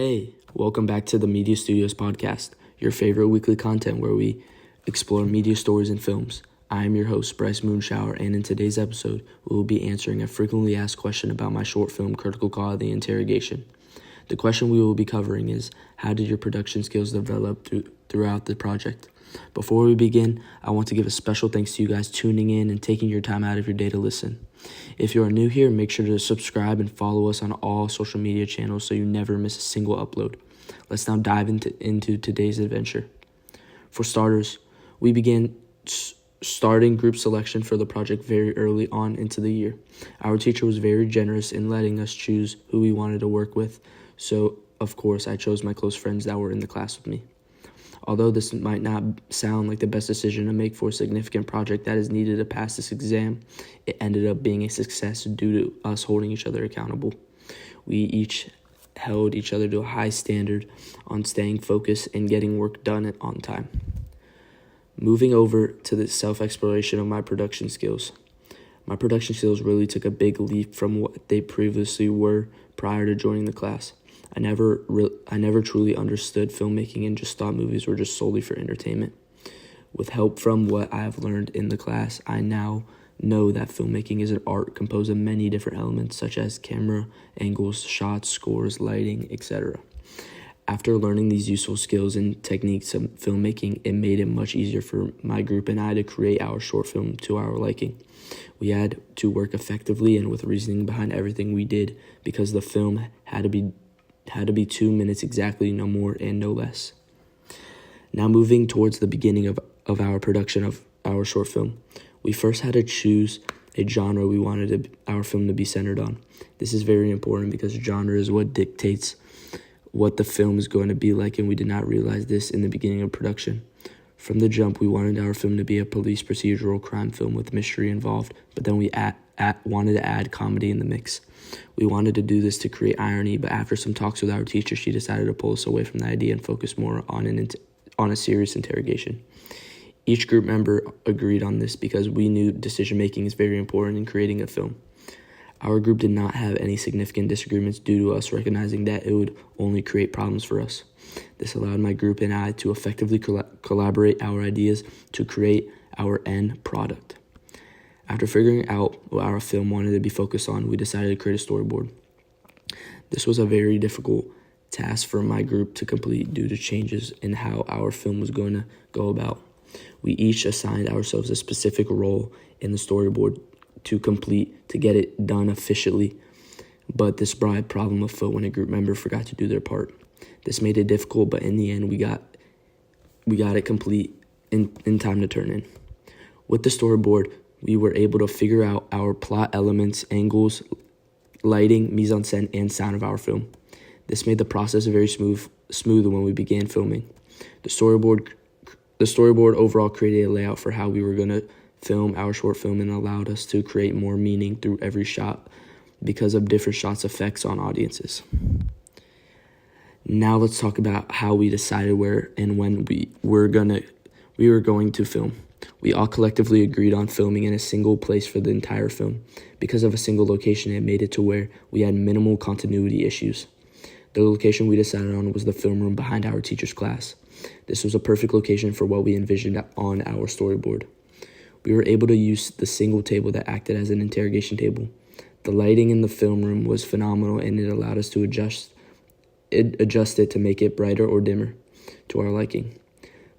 Hey, welcome back to the Media Studios podcast, your favorite weekly content where we explore media stories and films. I am your host, Bryce Moonshower, and in today's episode, we will be answering a frequently asked question about my short film, Critical Call: The Interrogation. The question we will be covering is, how did your production skills develop throughout the project? Before we begin, I want to give a special thanks to you guys tuning in and taking your time out of your day to listen. If you are new here, make sure to subscribe and follow us on all social media channels so you never miss a single upload. Let's now dive into today's adventure. For starters, we began starting group selection for the project very early on into the year. Our teacher was very generous in letting us choose who we wanted to work with, so of course I chose my close friends that were in the class with me. Although this might not sound like the best decision to make for a significant project that is needed to pass this exam, it ended up being a success due to us holding each other accountable. We each held each other to a high standard on staying focused and getting work done on time. Moving over to the self-exploration of my production skills. My production skills really took a big leap from what they previously were prior to joining the class. I never truly understood filmmaking and just thought movies were just solely for entertainment. With help from what I have learned in the class, I now know that filmmaking is an art composed of many different elements such as camera, angles, shots, scores, lighting, etc. After learning these useful skills and techniques of filmmaking, it made it much easier for my group and I to create our short film to our liking. We had to work effectively and with reasoning behind everything we did because the film had to be 2 minutes exactly, no more and no less. Now moving towards the beginning of our production of our short film, we first had to choose a genre we wanted our film to be centered on. This is very important because genre is what dictates what the film is going to be like, and we did not realize this in the beginning of production. From the jump, we wanted our film to be a police procedural crime film with mystery involved, but then we wanted to add comedy in the mix. We wanted to do this to create irony, but after some talks with our teacher, she decided to pull us away from the idea and focus more on a serious interrogation. Each group member agreed on this because we knew decision-making is very important in creating a film. Our group did not have any significant disagreements due to us recognizing that it would only create problems for us. This allowed my group and I to effectively collaborate our ideas to create our end product. After figuring out what our film wanted to be focused on, we decided to create a storyboard. This was a very difficult task for my group to complete due to changes in how our film was going to go about. We each assigned ourselves a specific role in the storyboard to complete to get it done efficiently, but this brought a problem afoot when a group member forgot to do their part. This made it difficult, but in the end, we got it complete in time to turn in. With the storyboard, we were able to figure out our plot elements, angles, lighting, mise-en-scène, and sound of our film. This made the process very smooth when we began filming. The storyboard overall created a layout for how we were going to film our short film and allowed us to create more meaning through every shot because of different shots' effects on audiences. Now let's talk about how we decided where and when we were going to film. We all collectively agreed on filming in a single place for the entire film. Because of a single location, it made it to where we had minimal continuity issues. The location we decided on was the film room behind our teacher's class. This was a perfect location for what we envisioned on our storyboard. We were able to use the single table that acted as an interrogation table. The lighting in the film room was phenomenal, and it allowed us to adjust it to make it brighter or dimmer to our liking.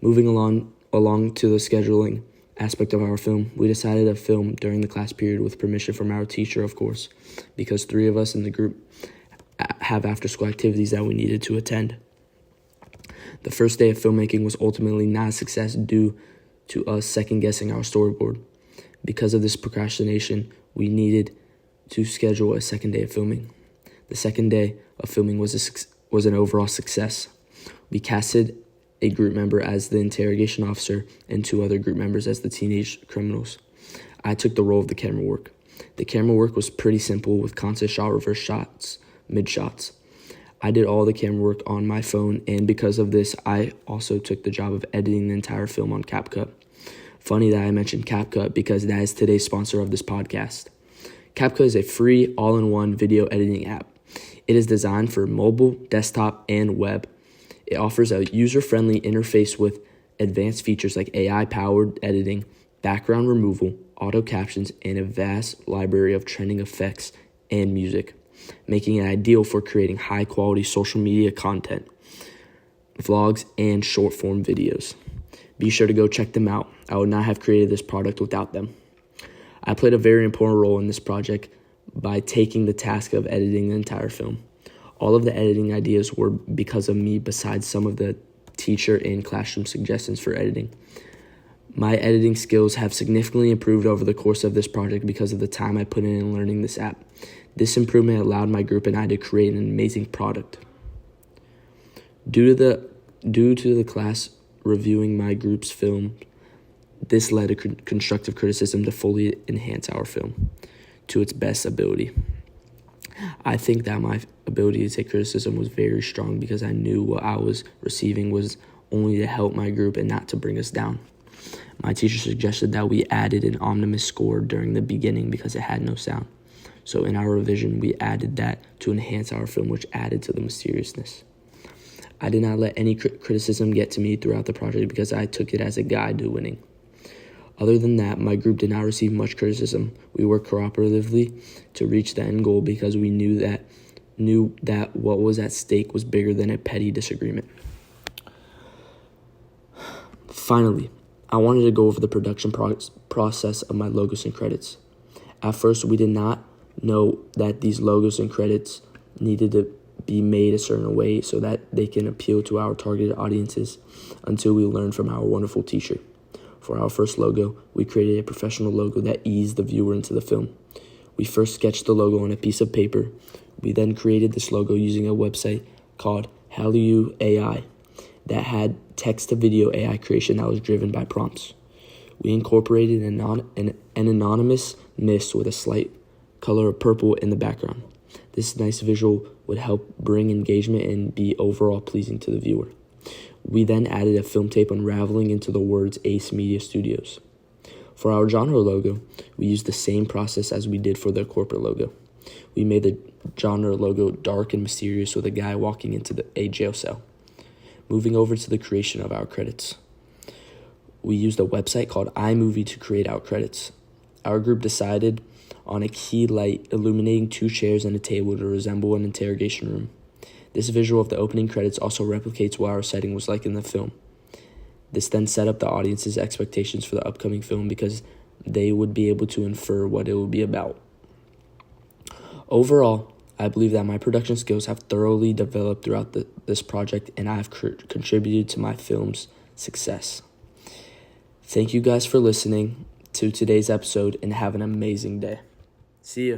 Moving along to the scheduling aspect of our film, we decided to film during the class period with permission from our teacher, of course, because 3 of us in the group have after-school activities that we needed to attend. The first day of filmmaking was ultimately not a success due to us second-guessing our storyboard. Because of this procrastination, we needed to schedule a second day of filming. The second day of filming was an overall success. We casted a group member as the interrogation officer and 2 other group members as the teenage criminals. I took the role of the camera work. The camera work was pretty simple with constant shot reverse shots, mid-shots. I did all the camera work on my phone, and because of this, I also took the job of editing the entire film on CapCut. Funny that I mentioned CapCut because that is today's sponsor of this podcast. CapCut is a free all-in-one video editing app. It is designed for mobile, desktop, and web. It offers a user-friendly interface with advanced features like AI-powered editing, background removal, auto captions, and a vast library of trending effects and music, making it ideal for creating high-quality social media content, vlogs, and short-form videos. Be sure to go check them out. I would not have created this product without them. I played a very important role in this project by taking the task of editing the entire film. All of the editing ideas were because of me, besides some of the teacher and classroom suggestions for editing. My editing skills have significantly improved over the course of this project because of the time I put in learning this app. This improvement allowed my group and I to create an amazing product. Due to the class reviewing my group's film, this led to constructive criticism to fully enhance our film to its best ability. I think that my ability to take criticism was very strong because I knew what I was receiving was only to help my group and not to bring us down. My teacher suggested that we added an ominous score during the beginning because it had no sound. So in our revision, we added that to enhance our film, which added to the mysteriousness. I did not let any criticism get to me throughout the project because I took it as a guide to winning. Other than that, my group did not receive much criticism. We worked cooperatively to reach the end goal because we knew that what was at stake was bigger than a petty disagreement. Finally, I wanted to go over the production process of my logos and credits. At first, we did not know that these logos and credits needed to be made a certain way so that they can appeal to our targeted audiences until we learned from our wonderful teacher. For our first logo, we created a professional logo that eased the viewer into the film. We first sketched the logo on a piece of paper. We then created this logo using a website called Hallyu AI that had text-to-video AI creation that was driven by prompts. We incorporated an anonymous mist with a slight color of purple in the background. This nice visual would help bring engagement and be overall pleasing to the viewer. We then added a film tape unraveling into the words Ace Media Studios. For our genre logo, we used the same process as we did for the corporate logo. We made the genre logo dark and mysterious with a guy walking into a jail cell. Moving over to the creation of our credits. We used a website called iMovie to create our credits. Our group decided on a key light illuminating 2 chairs and a table to resemble an interrogation room. This visual of the opening credits also replicates what our setting was like in the film. This then set up the audience's expectations for the upcoming film because they would be able to infer what it would be about. Overall, I believe that my production skills have thoroughly developed throughout this project, and I have contributed to my film's success. Thank you guys for listening to today's episode, and have an amazing day. See ya.